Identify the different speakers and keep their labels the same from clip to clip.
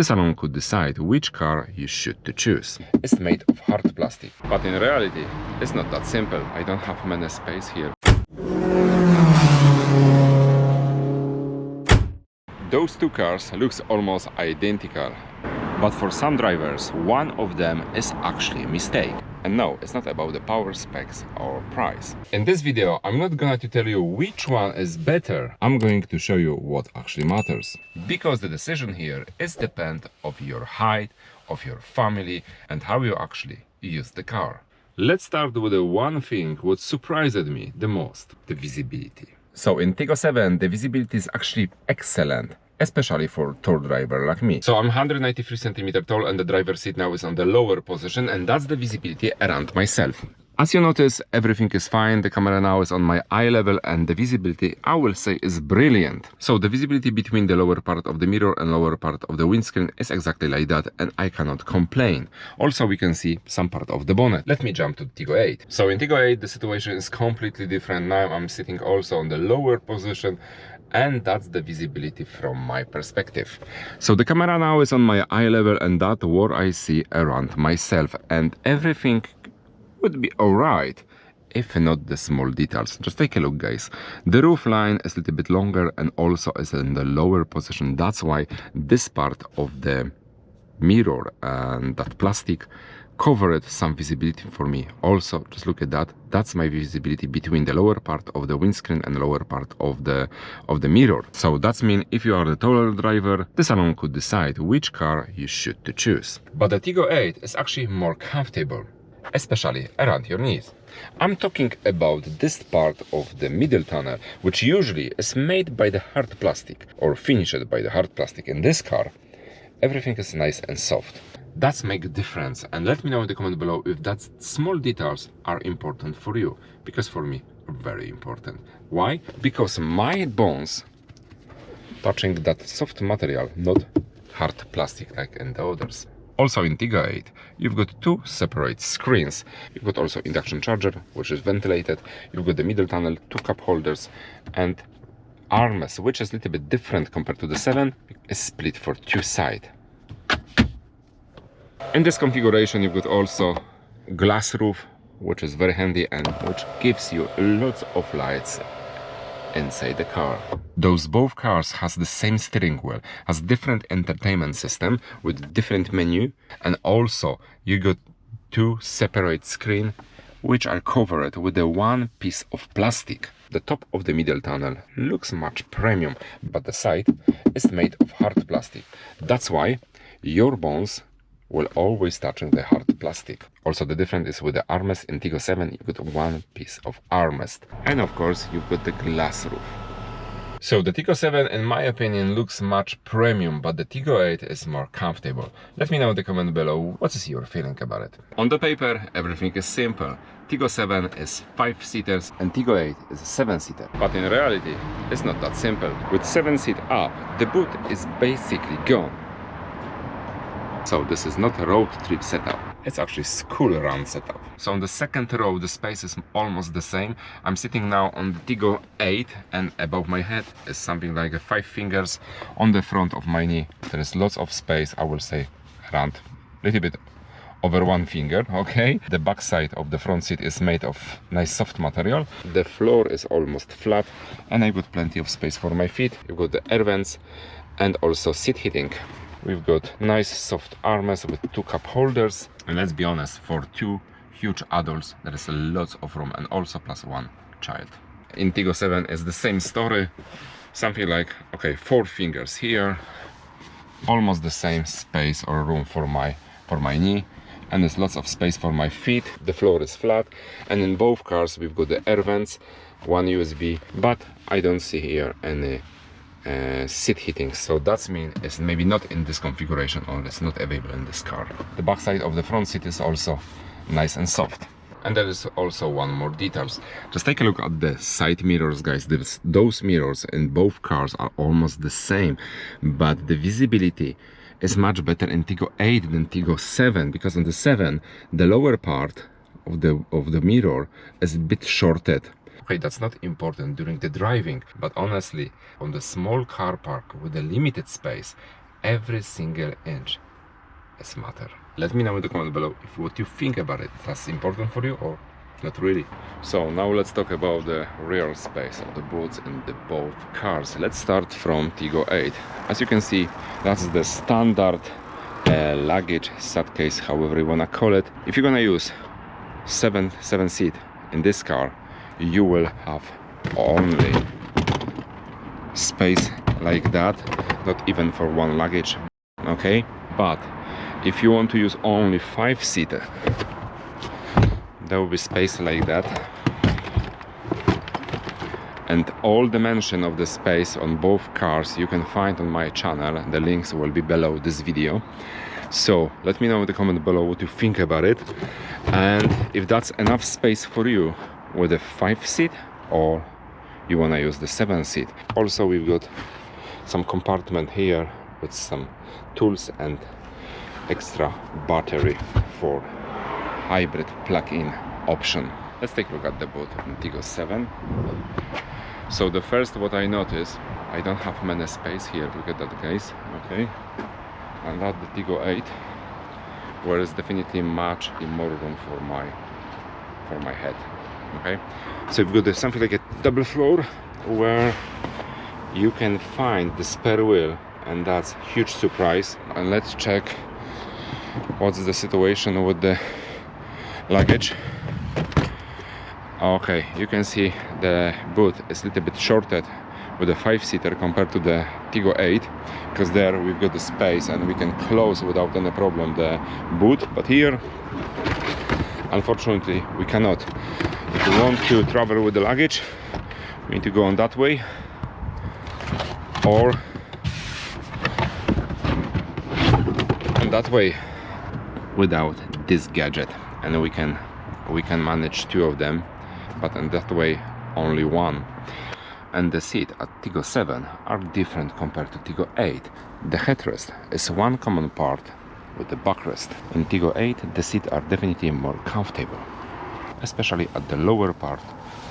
Speaker 1: the salon could decide which car you should to choose. It's made of hard plastic, but in reality, it's not that simple. I don't have many space here. Those two cars looks almost identical, but for some drivers, one of them is actually a mistake. And no, it's not about the power specs or price. In this video, I'm not going to tell you which one is better. I'm going to show you what actually matters. Because the decision here is depend of your height, of your family, and how you actually use the car. Let's start with the one thing what surprised me the most, the visibility. So in Tiggo 7, the visibility is actually excellent, especially for tall driver like me. So I'm 193 cm tall and the driver's seat now is on the lower position, and that's the visibility around myself. As you notice, everything is fine. The camera now is on my eye level and the visibility, I will say, is brilliant. So the visibility between the lower part of the mirror and lower part of the windscreen is exactly like that, and I cannot complain. Also, we can see some part of the bonnet. Let me jump to Tiggo 8. So in Tiggo 8, the situation is completely different. Now I'm sitting also on the lower position, and that's the visibility from my perspective. So the camera now is on my eye level, and that's what I see around myself, and everything would be alright if not the small details. Just take a look, guys. The roof line is a little bit longer and also is in the lower position. That's why this part of the mirror and that plastic covered some visibility for me. Also, just look at that. That's my visibility between the lower part of the windscreen and the lower part of the mirror. So that's mean if you are the taller driver, the salon could decide which car you should to choose. But the Tiggo 8 is actually more comfortable, especially around your knees. I'm talking about this part of the middle tunnel, which usually is made by the hard plastic or finished by the hard plastic. In this car, everything is nice and soft. That's make a difference, and let me know in the comment below if that small details are important for you, because for me, very important. Why? Because my bones touching that soft material, not hard plastic like in the others. Also in Tiggo 8, you've got two separate screens. You've got also induction charger, which is ventilated. You've got the middle tunnel, two cup holders, and armrest, which is a little bit different compared to the 7, is split for two sides. In this configuration, you've got also glass roof, which is very handy and which gives you lots of lights inside the car. Those both cars has the same steering wheel, has different entertainment system with different menu, and also you got two separate screen which are covered with the one piece of plastic. The top of the middle tunnel looks much premium, but the side is made of hard plastic. That's why your bones will always touch the hard plastic. Also, the difference is with the armrest. In Tiggo 7, you've got one piece of armrest. And of course, you've got the glass roof. So the Tiggo 7, in my opinion, looks much premium, but the Tiggo 8 is more comfortable. Let me know in the comment below what is your feeling about it. On the paper, everything is simple. Tiggo 7 is 5-seaters and Tiggo 8 is a 7-seater. But in reality, it's not that simple. With 7 seat up, the boot is basically gone. So this is not a road trip setup, it's actually school run setup. So on the second row the space is almost the same. I'm sitting now on the Tiggo 8 and above my head is something like 5 fingers on the front of my knee. There is lots of space, I will say around a little bit over 1 finger, okay? The back side of the front seat is made of nice soft material. The floor is almost flat and I got plenty of space for my feet. You've got the air vents and also seat heating. We've got nice soft armrests with 2 cup holders, and let's be honest, for 2 huge adults there is a lot of room, and also plus 1 child. In Tiggo 7 is the same story, something like, okay, 4 fingers here, almost the same space or room for my knee, and there's lots of space for my feet. The floor is flat, and in both cars we've got the air vents, 1 USB, but I don't see here any seat heating, so that's mean it's maybe not in this configuration, or it's not available in this car. The back side of the front seat is also nice and soft. And there is also one more details. Just take a look at the side mirrors, guys. Those mirrors in both cars are almost the same, but the visibility is much better in Tiggo 8 than Tiggo 7, because on the 7 the lower part of the mirror is a bit shorted. Okay, that's not important during the driving, but honestly, on the small car park with a limited space, every single inch is matter. Let me know in the comment below if what you think about it. That's important for you or not really. So now let's talk about the real space of the boots in the both cars. Let's start from Tiggo 8. As you can see, that's the standard luggage suitcase, however you wanna call it. If you're gonna use seven seat in this car, you will have only space like that, not even for one luggage, okay? But if you want to use only 5-seater, there will be space like that, and all dimension of the space on both cars you can find on my channel. The links will be below this video. So let me know in the comment below what you think about it, and if that's enough space for you with a 5-seat or you want to use the 7-seat. Also, we've got some compartment here with some tools and extra battery for hybrid plug-in option. Let's take a look at the boot in Tiggo 7. So the first what I notice, I don't have many space here. Look at that, guys. Okay, and that the Tiggo 8, where is definitely much more room for my head. Okay, so we've got something like a double floor where you can find the spare wheel, and that's huge surprise. And let's check what's the situation with the luggage. Okay, you can see the boot is a little bit shorted with a 5-seater compared to the Tiggo 8, because there we've got the space and we can close without any problem the boot, but here unfortunately we cannot. If you want to travel with the luggage, we need to go on that way or on that way without this gadget, and we can manage 2 of them, but in that way only 1. And the seat at Tiggo 7 are different compared to Tiggo 8. The headrest is one common part with the backrest. In Tiggo 8 the seats are definitely more comfortable, especially at the lower part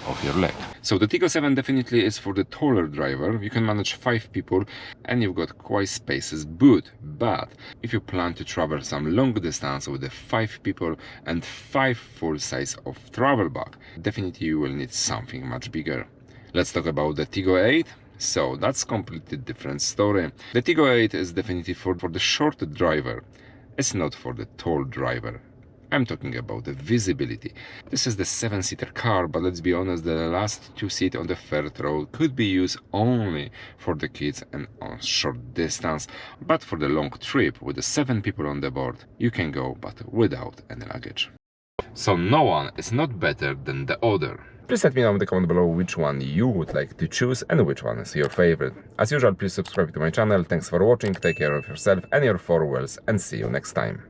Speaker 1: of your leg. So the Tiggo 7 definitely is for the taller driver. You can manage 5 people and you've got quite spacious boot. But if you plan to travel some long distance with the 5 people and 5 full size of travel bag, definitely you will need something much bigger. Let's talk about the Tiggo 8. So that's completely different story. The Tiggo 8 is definitely for the short driver. It's not for the tall driver. I'm talking about the visibility. This is the 7-seater car, but let's be honest, the last 2 seats on the third row could be used only for the kids and on short distance. But for the long trip with the 7 people on the board, you can go but without any luggage. So no one is not better than the other. Please let me know in the comment below which one you would like to choose and which one is your favorite. As usual, please subscribe to my channel. Thanks for watching, take care of yourself and your 4 wheels, and see you next time.